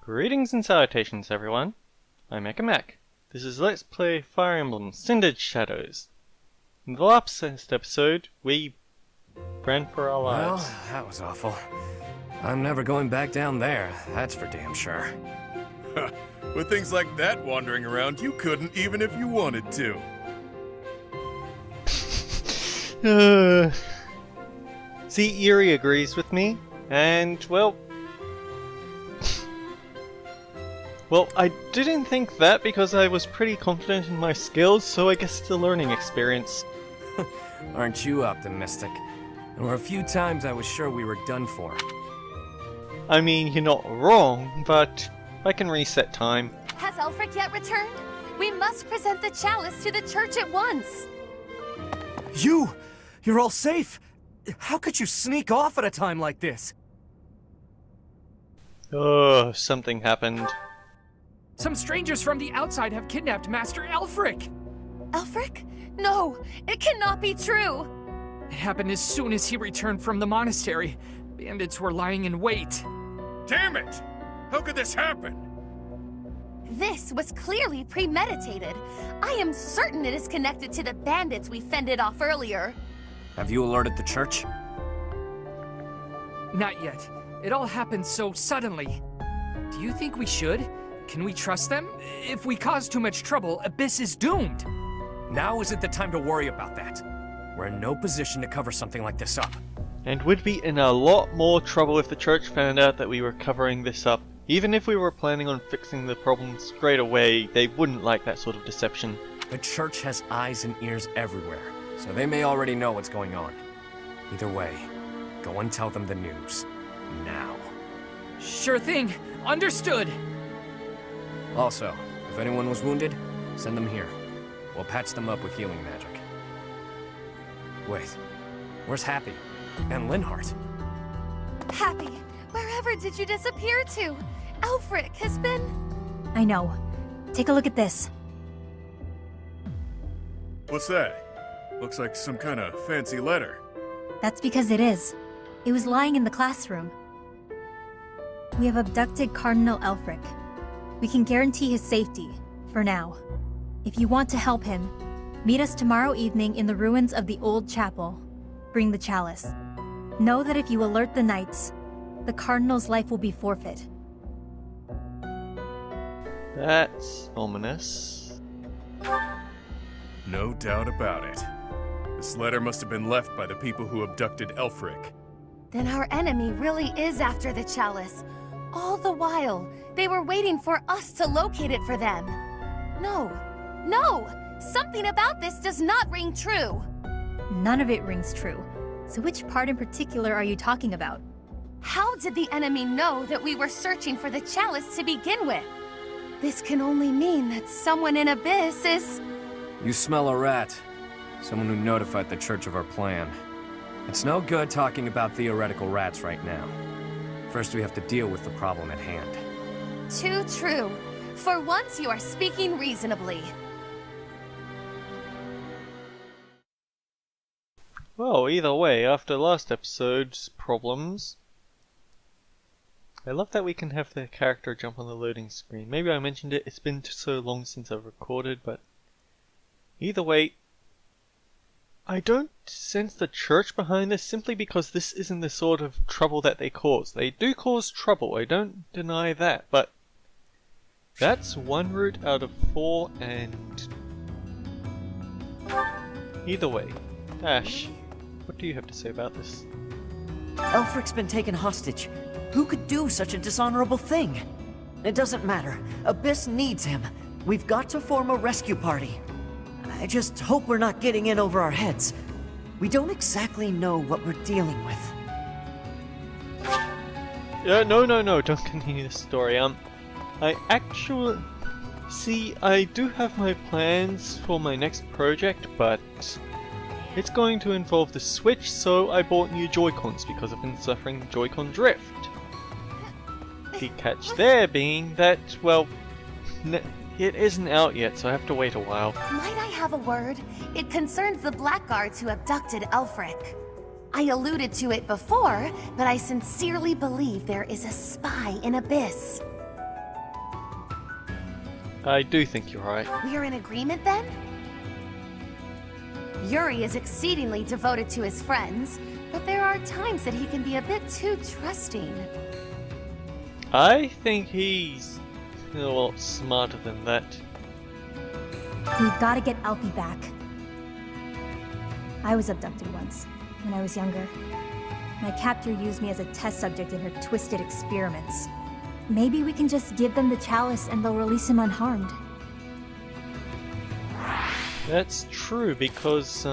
Greetings and salutations, everyone. I'm Mac. This is Let's Play Fire Emblem Cindered Shadows. In the last episode, we ran for our lives. Well, that was awful. I'm never going back down there, that's for damn sure. With things like that wandering around, you couldn't even if you wanted to. See, Eerie agrees with me, and, well, I didn't think that because I was pretty confident in my skills, so I guess it's a learning experience. Aren't you optimistic? There were a few times I was sure we were done for. I mean, you're not wrong, but I can reset time. Has Ulfric yet returned? We must present the chalice to the church at once. You're all safe? How could you sneak off at a time like this? Oh, something happened. Some strangers from the outside have kidnapped Master Ulfric! Ulfric? No, it cannot be true! It happened as soon as he returned from the monastery. Bandits were lying in wait. Damn it! How could this happen? This was clearly premeditated. I am certain it is connected to the bandits we fended off earlier. Have you alerted the church? Not yet. It all happened so suddenly. Do you think we should? Can we trust them? If we cause too much trouble, Abyss is doomed. Now isn't the time to worry about that. We're in no position to cover something like this up. And would be in a lot more trouble if the church found out that we were covering this up. Even if we were planning on fixing the problem straight away, they wouldn't like that sort of deception. The church has eyes and ears everywhere, so they may already know what's going on. Either way, go and tell them the news. Now. Sure thing. Understood. Also, if anyone was wounded, send them here. We'll patch them up with healing magic. Wait, where's Happy? And Linhardt? Happy, wherever did you disappear to? Ulfric has been... I know. Take a look at this. What's that? Looks like some kind of fancy letter. That's because it is. It was lying in the classroom. We have abducted Cardinal Ulfric. We can guarantee his safety, for now. If you want to help him, meet us tomorrow evening in the ruins of the old chapel. Bring the chalice. Know that if you alert the knights, the Cardinal's life will be forfeit. That's ominous. No doubt about it. This letter must have been left by the people who abducted Ulfric. Then our enemy really is after the chalice. All the while, they were waiting for us to locate it for them. No! Something about this does not ring true. None of it rings true. So which part in particular are you talking about? How did the enemy know that we were searching for the chalice to begin with? This can only mean that someone in Abyss is... You smell a rat. Someone who notified the church of our plan. It's no good talking about theoretical rats right now. First, we have to deal with the problem at hand. Too true. For once, you are speaking reasonably. Well, either way, after last episode's problems, I love that we can have the character jump on the loading screen. Maybe I mentioned it, it's been so long since I've recorded, but either way, I don't sense the church behind this simply because this isn't the sort of trouble that they cause. They do cause trouble, I don't deny that, but that's one route out of 4 and... Either way, Ash, what do you have to say about this? Ulfric's been taken hostage. Who could do such a dishonorable thing? It doesn't matter. Abyss needs him. We've got to form a rescue party. I just hope we're not getting in over our heads. We don't exactly know what we're dealing with. No, don't continue the story. I actually... See, I do have my plans for my next project, but it's going to involve the Switch, so I bought new Joy-Cons because I've been suffering Joy-Con drift. The catch there being that, well, it isn't out yet, so I have to wait a while. Might I have a word? It concerns the blackguards who abducted Ulfric. I alluded to it before, but I sincerely believe there is a spy in Abyss. I do think you're right. We're in agreement then? Yuri is exceedingly devoted to his friends, but there are times that he can be a bit too trusting. I think he's a lot smarter than that. We've got to get Alfie back. I was abducted once, when I was younger. My captor used me as a test subject in her twisted experiments. Maybe we can just give them the chalice and they'll release him unharmed. That's true because,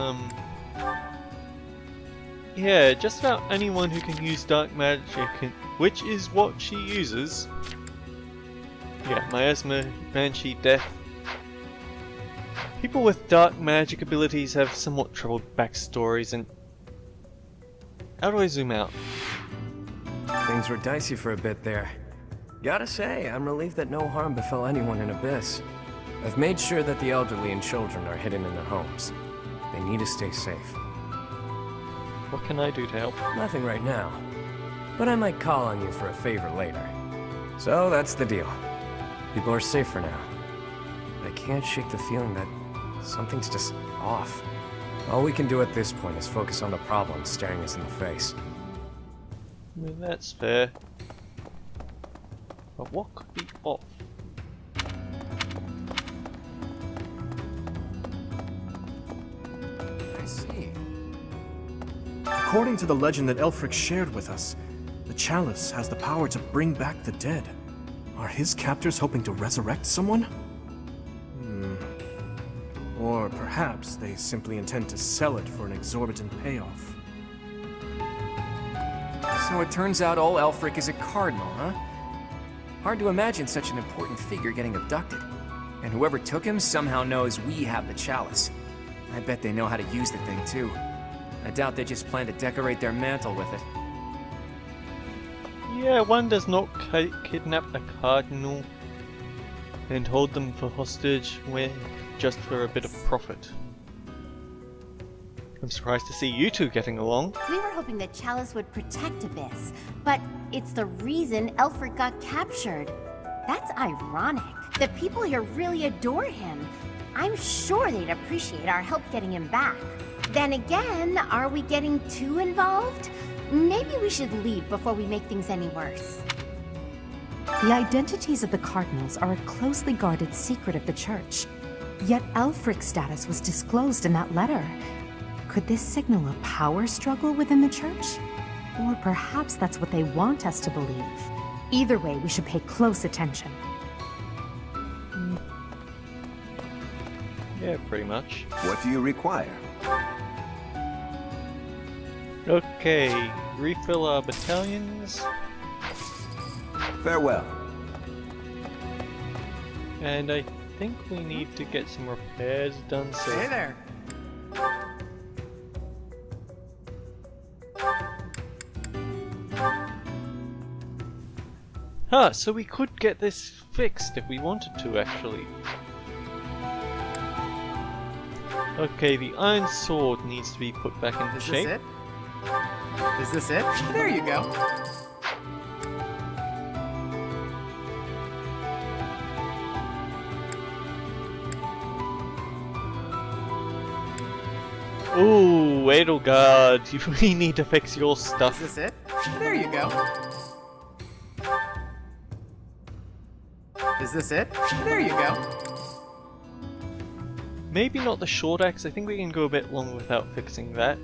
yeah, just about anyone who can use dark magic, which is what she uses. Yeah, Miasma, Banshee, Death. People with dark magic abilities have somewhat troubled backstories and... How do I zoom out? Things were dicey for a bit there. Gotta say, I'm relieved that no harm befell anyone in Abyss. I've made sure that the elderly and children are hidden in their homes. They need to stay safe. What can I do to help? Nothing right now, but I might call on you for a favor later. So that's the deal. People are safe for now. But I can't shake the feeling that something's just off. All we can do at this point is focus on the problem staring us in the face. I mean, that's fair. But what could be off? I see. According to the legend that Elfric shared with us, the chalice has the power to bring back the dead. Are his captors hoping to resurrect someone? Or perhaps they simply intend to sell it for an exorbitant payoff. So it turns out old Elfric is a cardinal, huh? Hard to imagine such an important figure getting abducted. And whoever took him somehow knows we have the chalice. I bet they know how to use the thing, too. I doubt they just plan to decorate their mantle with it. Yeah, one does not kidnap a cardinal and hold them for hostage just for a bit of profit. I'm surprised to see you two getting along. We were hoping the chalice would protect Abyss, but it's the reason Elfric got captured. That's ironic. The people here really adore him. I'm sure they'd appreciate our help getting him back. Then again, are we getting too involved? Maybe we should leave before we make things any worse. The identities of the cardinals are a closely guarded secret of the Church. Yet Elfric's status was disclosed in that letter. Could this signal a power struggle within the Church? Or perhaps that's what they want us to believe. Either way, we should pay close attention. Yeah, pretty much. What do you require? Okay, refill our battalions. Farewell. And I think we need to get some repairs done, so... Hey there. Huh, so we could get this fixed if we wanted to, actually. Okay, the iron sword needs to be put back into shape. Is this it? There you go. Ooh, Edelgard, we need to fix your stuff. Is this it? There you go. Is this it? There you go. Maybe not the short axe, I think we can go a bit long without fixing that.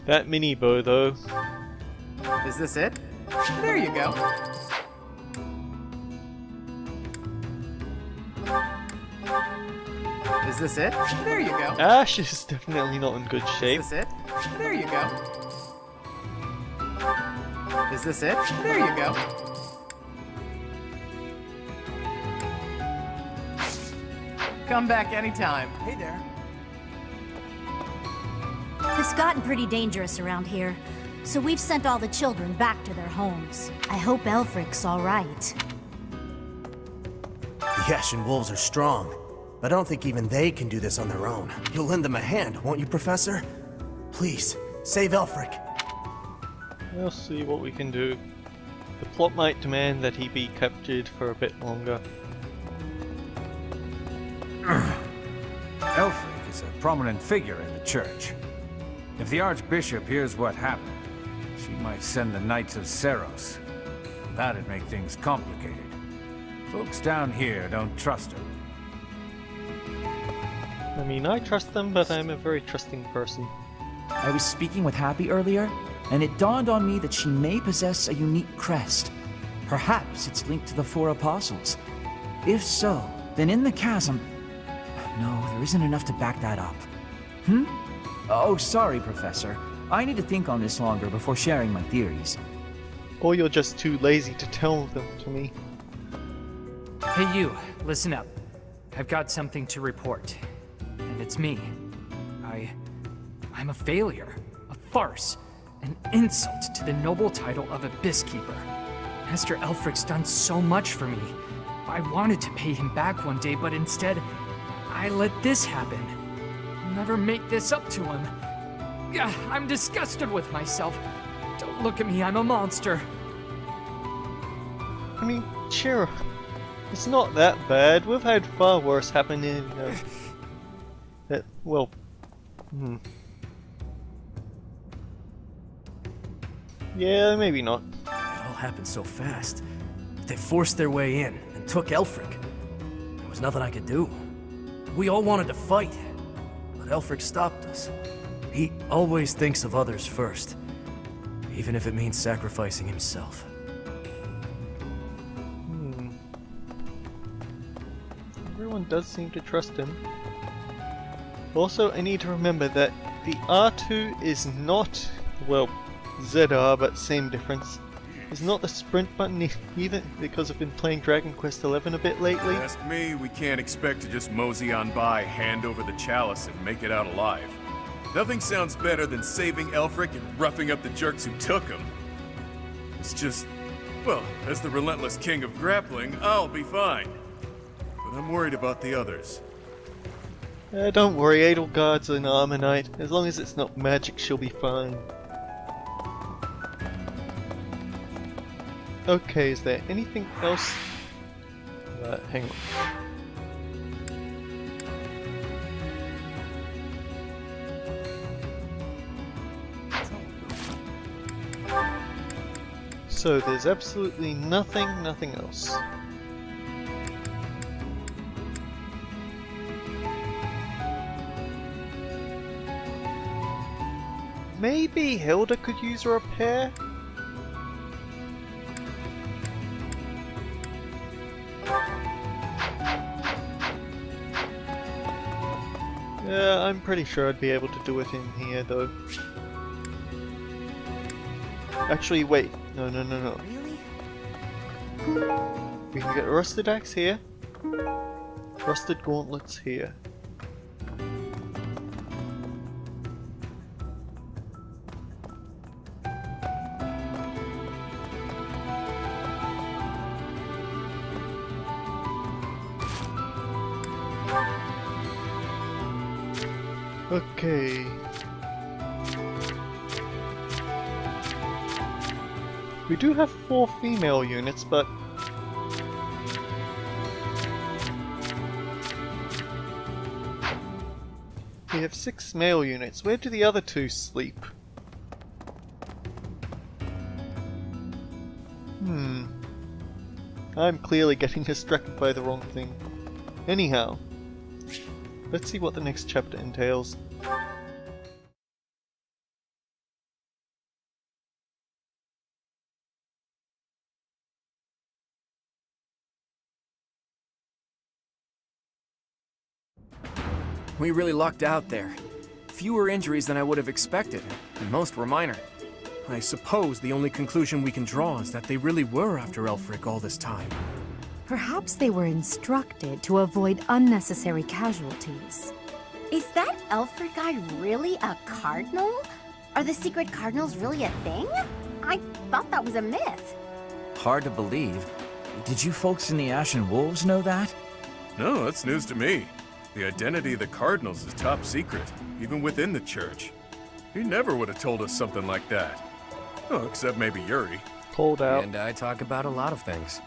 That mini bow though. Is this it? There you go. Is this it? There you go. Ash is definitely not in good shape. Is this it? There you go. Is this it? There you go. Come back anytime. Hey there. It's gotten pretty dangerous around here, so we've sent all the children back to their homes. I hope Elfric's all right. The Ashen Wolves are strong, but I don't think even they can do this on their own. You'll lend them a hand, won't you, Professor? Please, save Elfric. We'll see what we can do. The plot might demand that he be captured for a bit longer. Elfric is a prominent figure in the church. If the Archbishop hears what happened, she might send the Knights of Seros. That'd make things complicated. Folks down here don't trust her. I mean, I trust them, but I'm a very trusting person. I was speaking with Happy earlier, and it dawned on me that she may possess a unique crest. Perhaps it's linked to the Four Apostles. If so, then in the chasm... No, there isn't enough to back that up. Oh, sorry, Professor. I need to think on this longer before sharing my theories. Or you're just too lazy to tell them to me. Hey you, listen up. I've got something to report. And it's me. I'm a failure. A farce. An insult to the noble title of Abyss Keeper. Master Elfric's done so much for me. I wanted to pay him back one day, but instead, I let this happen. I'll never make this up to him. I'm disgusted with myself. Don't look at me, I'm a monster. I mean, sure. It's not that bad. We've had far worse happen in, Yeah, maybe not. It all happened so fast. They forced their way in and took Elfric. There was nothing I could do. We all wanted to fight, but Elfric stopped us. He always thinks of others first, even if it means sacrificing himself. Everyone does seem to trust him. Also, I need to remember that the R2 is not, well, ZR, but same difference. It's not the sprint button either, because I've been playing Dragon Quest XI a bit lately. Ask me, we can't expect to just mosey on by, hand over the chalice, and make it out alive. Nothing sounds better than saving Elfric and roughing up the jerks who took him. It's just, well, as the relentless king of grappling, I'll be fine. But I'm worried about the others. Don't worry, Edelgard's an armor knight. As long as it's not magic, she'll be fine. Okay, is there anything else? Hang on. So there's absolutely nothing else. Maybe Hilda could use a repair? Yeah, I'm pretty sure I'd be able to do it in here though. Actually, wait. No. Really? We can get a rusted axe here. Rusted gauntlets here. Okay. We do have 4 female units, but we have 6 male units. Where do the other 2 sleep? I'm clearly getting distracted by the wrong thing. Anyhow, let's see what the next chapter entails. We really lucked out there. Fewer injuries than I would have expected, and most were minor. I suppose the only conclusion we can draw is that they really were after Elfric all this time. Perhaps they were instructed to avoid unnecessary casualties. Is that Elfric guy really a cardinal? Are the secret cardinals really a thing? I thought that was a myth. Hard to believe. Did you folks in the Ashen Wolves know that? No, that's news to me. The identity of the Cardinals is top secret, even within the church. He never would have told us something like that. Oh, except maybe Yuri. Called out. And I talk about a lot of things.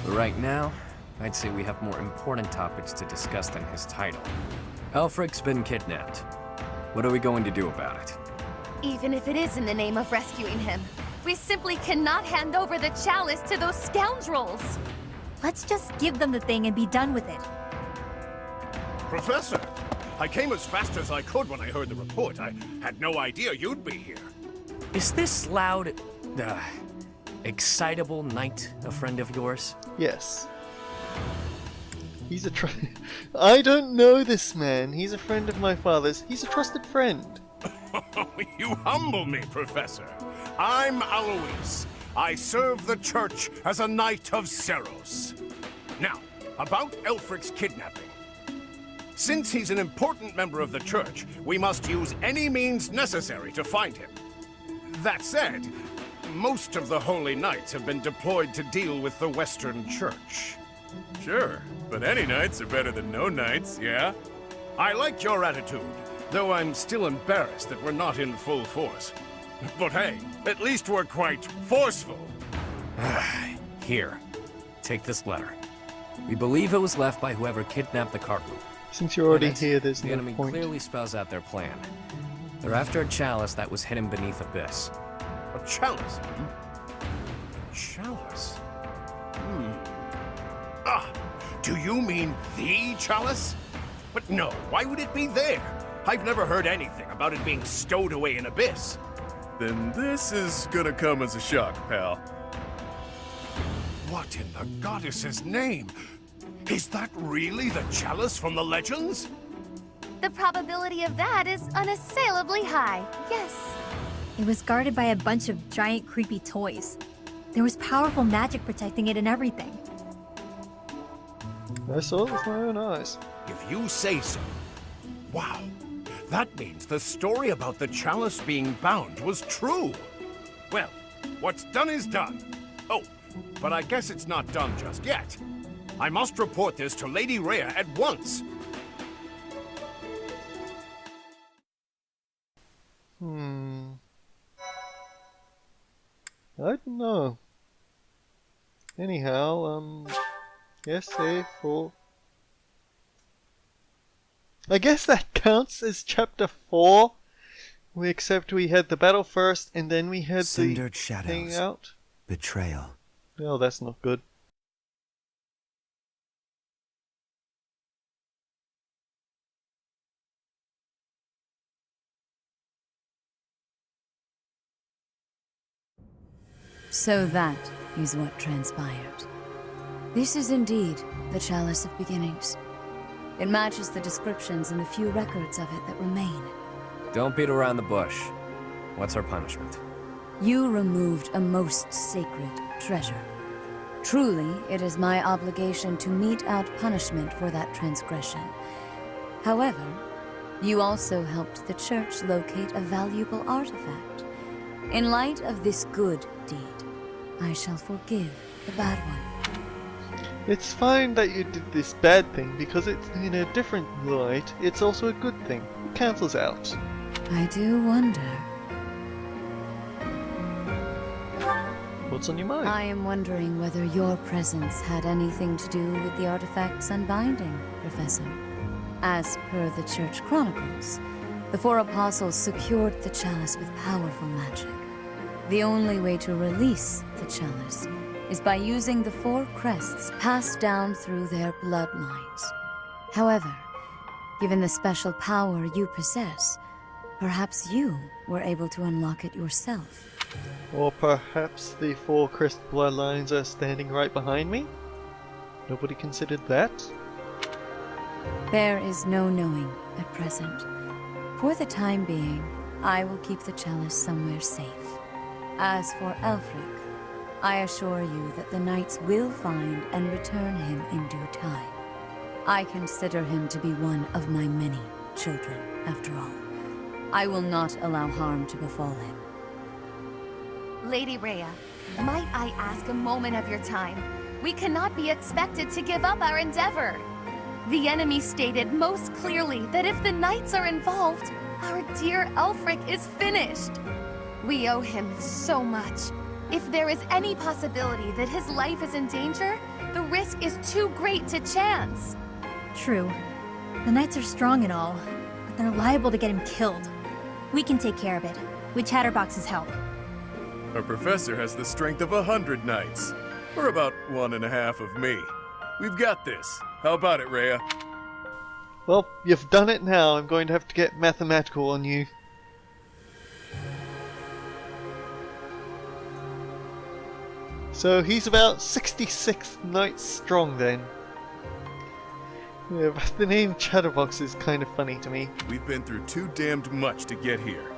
But right now, I'd say we have more important topics to discuss than his title. Elfric's been kidnapped. What are we going to do about it? Even if it is in the name of rescuing him, we simply cannot hand over the chalice to those scoundrels. Let's just give them the thing and be done with it. Professor, I came as fast as I could when I heard the report. I had no idea you'd be here. Is this loud, excitable knight a friend of yours? Yes. He's a I don't know this man. He's a friend of my father's. He's a trusted friend. You humble me, Professor. I'm Alois. I serve the church as a knight of Seros. Now, about Elfric's kidnapping. Since he's an important member of the church, we must use any means necessary to find him. That said, most of the Holy Knights have been deployed to deal with the Western Church. Sure, but any knights are better than no knights, yeah? I like your attitude, though I'm still embarrassed that we're not in full force. But hey, at least we're quite forceful. Here, take this letter. We believe it was left by whoever kidnapped the cardinal. Since you're already In it, here, there's the no enemy point. clearly spells out their plan. They're after a chalice that was hidden beneath Abyss. A chalice? A chalice? Ah, do you mean the chalice? But no, why would it be there? I've never heard anything about it being stowed away in Abyss. Then this is gonna come as a shock, pal. What in the goddess's name? Is that really the chalice from the legends? The probability of that is unassailably high, yes. It was guarded by a bunch of giant creepy toys. There was powerful magic protecting it and everything. I saw it with my own eyes. If you say so. Wow. That means the story about the chalice being bound was true. Well, what's done is done. Oh, but I guess it's not done just yet. I must report this to Lady Rhea at once. I don't know. Anyhow, yes, A4. I guess that counts as chapter 4. Except we had the battle first, and then we had Cindered the shadows. thing out. Betrayal. Oh, that's not good. So that is what transpired. This is indeed the Chalice of Beginnings. It matches the descriptions and the few records of it that remain. Don't beat around the bush. What's our punishment? You removed a most sacred treasure. Truly, it is my obligation to mete out punishment for that transgression. However, you also helped the church locate a valuable artifact. In light of this good deed, I shall forgive the bad one. It's fine that you did this bad thing, because it's in a different light, it's also a good thing. It cancels out. I do wonder. What's on your mind? I am wondering whether your presence had anything to do with the artifact's unbinding, Professor. As per the Church Chronicles, the four apostles secured the chalice with powerful magic. The only way to release the chalice is by using the four crests passed down through their bloodlines. However, given the special power you possess, perhaps you were able to unlock it yourself. Or perhaps the four crest bloodlines are standing right behind me? Nobody considered that? There is no knowing at present. For the time being, I will keep the chalice somewhere safe. As for Elfric, I assure you that the knights will find and return him in due time. I consider him to be one of my many children, after all. I will not allow harm to befall him. Lady Rhea, might I ask a moment of your time? We cannot be expected to give up our endeavor. The enemy stated most clearly that if the knights are involved, our dear Elfric is finished. We owe him so much. If there is any possibility that his life is in danger, the risk is too great to chance. True. The knights are strong and all, but they're liable to get him killed. We can take care of it, with Chatterbox's help. Our professor has the strength of 100 knights. Or about 1.5 of me. We've got this. How about it, Rhea? Well, you've done it now. I'm going to have to get mathematical on you. So he's about 66 knights strong then. Yeah, but the name Chatterbox is kind of funny to me. We've been through too damned much to get here.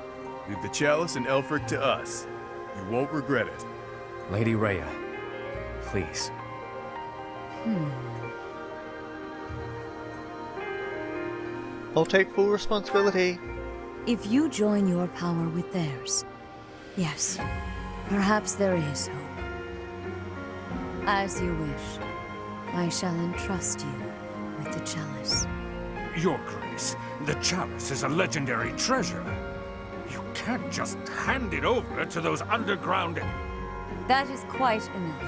Leave the chalice and Elfric to us. You won't regret it. Lady Rhea, please. I'll take full responsibility. If you join your power with theirs, yes, perhaps there is hope. As you wish, I shall entrust you with the chalice. Your Grace, the chalice is a legendary treasure. You can't just hand it over to those underground... That is quite enough.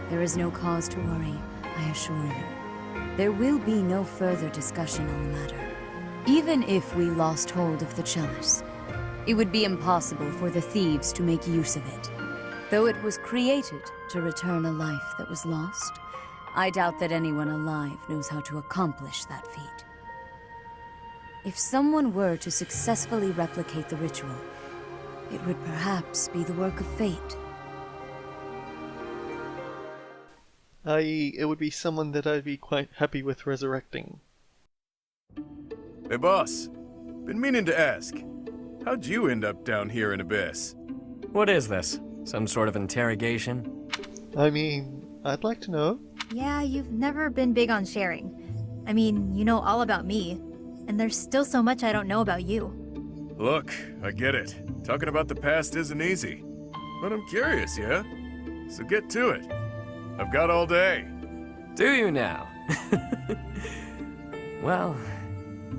There is no cause to worry, I assure you. There will be no further discussion on the matter. Even if we lost hold of the chalice, it would be impossible for the thieves to make use of it. Though it was created to return a life that was lost, I doubt that anyone alive knows how to accomplish that feat. If someone were to successfully replicate the ritual, it would perhaps be the work of fate. I.e., it would be someone that I'd be quite happy with resurrecting. Hey boss, been meaning to ask. How'd you end up down here in Abyss? What is this? Some sort of interrogation? I mean, I'd like to know. Yeah, you've never been big on sharing. I mean, you know all about me, and there's still so much I don't know about you. Look, I get it. Talking about the past isn't easy. But I'm curious, yeah? So get to it. I've got all day. Do you now? Well,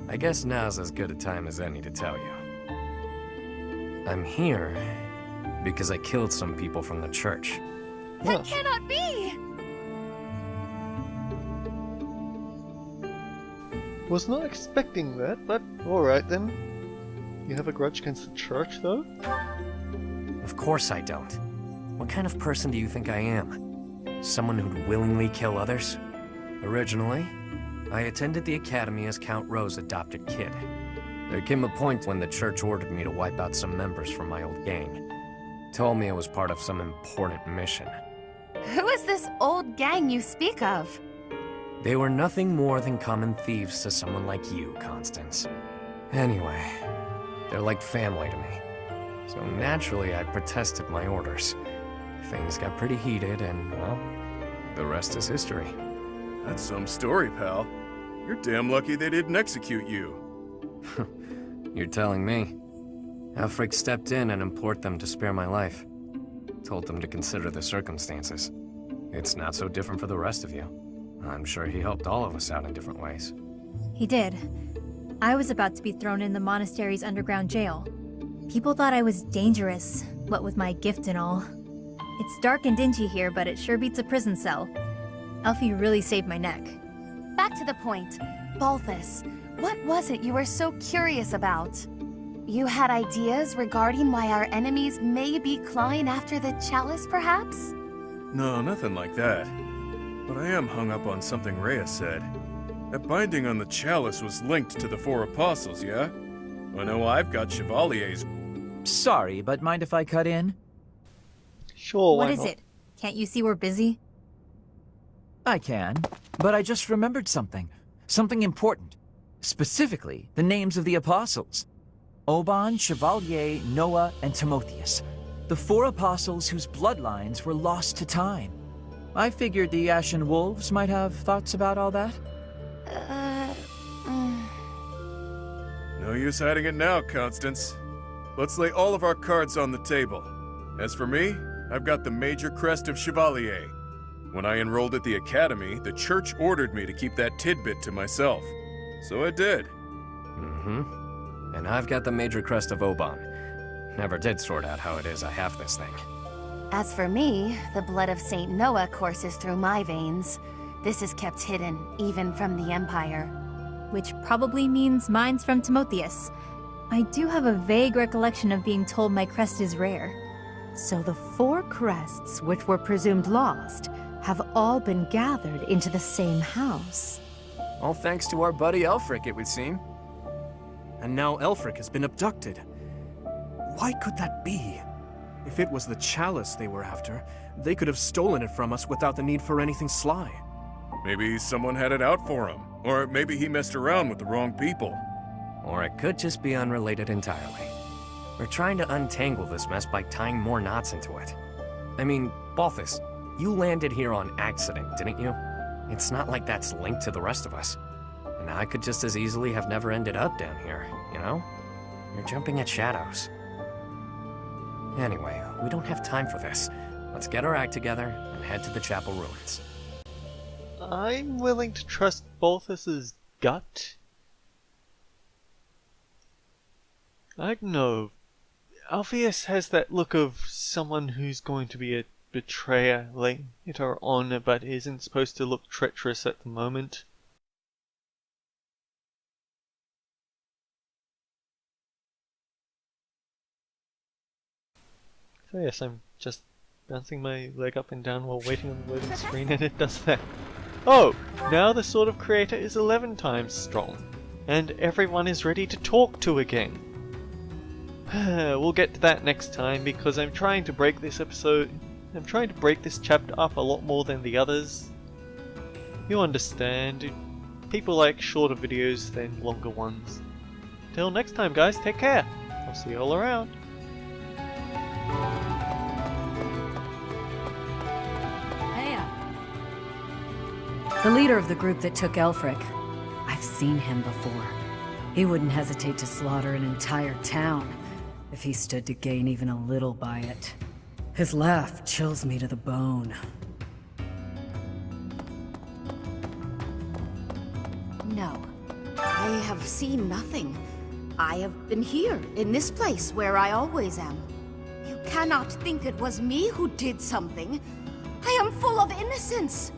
I guess now's as good a time as any to tell you. I'm here because I killed some people from the church. That cannot be! Was not expecting that, but alright then. You have a grudge against the church, though? Of course I don't. What kind of person do you think I am? Someone who'd willingly kill others? Originally, I attended the academy as Count Rowe's adopted kid. There came a point when the church ordered me to wipe out some members from my old gang. Told me it was part of some important mission. Who is this old gang you speak of? They were nothing more than common thieves to someone like you, Constance. Anyway, they're like family to me. So naturally, I protested my orders. Things got pretty heated and, well, the rest is history. That's some story, pal. You're damn lucky they didn't execute you. You're telling me. Elfric stepped in and implored them to spare my life. Told them to consider the circumstances. It's not so different for the rest of you. I'm sure he helped all of us out in different ways. He did. I was about to be thrown in the monastery's underground jail. People thought I was dangerous, what with my gift and all. It's dark and dingy here, but it sure beats a prison cell. Elfie really saved my neck. Back to the point. Balthus, what was it you were so curious about? You had ideas regarding why our enemies may be clawing after the chalice, perhaps? No, nothing like that. But I am hung up on something Rhea said. That binding on the chalice was linked to the 4 apostles, yeah? I know I've got Chevalier's... Sorry, but mind if I cut in? Sure, What is it? Can't you see we're busy? I can, but I just remembered something. Something important. Specifically, the names of the apostles. Oban, Chevalier, Noah, and Timotheus. The 4 apostles whose bloodlines were lost to time. I figured the Ashen Wolves might have thoughts about all that. No use hiding it now, Constance. Let's lay all of our cards on the table. As for me, I've got the major crest of Chevalier. When I enrolled at the academy, the church ordered me to keep that tidbit to myself. So I did. And I've got the major crest of Oban. Never did sort out how it is I have this thing. As for me, the blood of Saint Noah courses through my veins. This is kept hidden, even from the Empire. Which probably means mine's from Timotheus. I do have a vague recollection of being told my crest is rare. So the 4 crests, which were presumed lost, have all been gathered into the same house. All thanks to our buddy Elfric, it would seem. And now Elfric has been abducted. Why could that be? If it was the chalice they were after, they could have stolen it from us without the need for anything sly. Maybe someone had it out for him. Or maybe he messed around with the wrong people. Or it could just be unrelated entirely. We're trying to untangle this mess by tying more knots into it. I mean, Balthus, you landed here on accident, didn't you? It's not like that's linked to the rest of us. And I could just as easily have never ended up down here, you know? You're jumping at shadows. Anyway, we don't have time for this. Let's get our act together and head to the chapel ruins. I'm willing to trust Balthus's gut. I don't know. Alpheus has that look of someone who's going to be a betrayer later on, but isn't supposed to look treacherous at the moment. So yes, I'm just bouncing my leg up and down while waiting on the loading screen, and it does that. Oh! Now the Sword of Creator is 11 times strong, and everyone is ready to talk to again. We'll get to that next time, because I'm trying to break this chapter up a lot more than the others. You understand, people like shorter videos than longer ones. Till next time guys, take care! I'll see you all around. The leader of the group that took Elfric. I've seen him before. He wouldn't hesitate to slaughter an entire town if he stood to gain even a little by it. His laugh chills me to the bone. No, I have seen nothing. I have been here, in this place where I always am. You cannot think it was me who did something. I am full of innocence.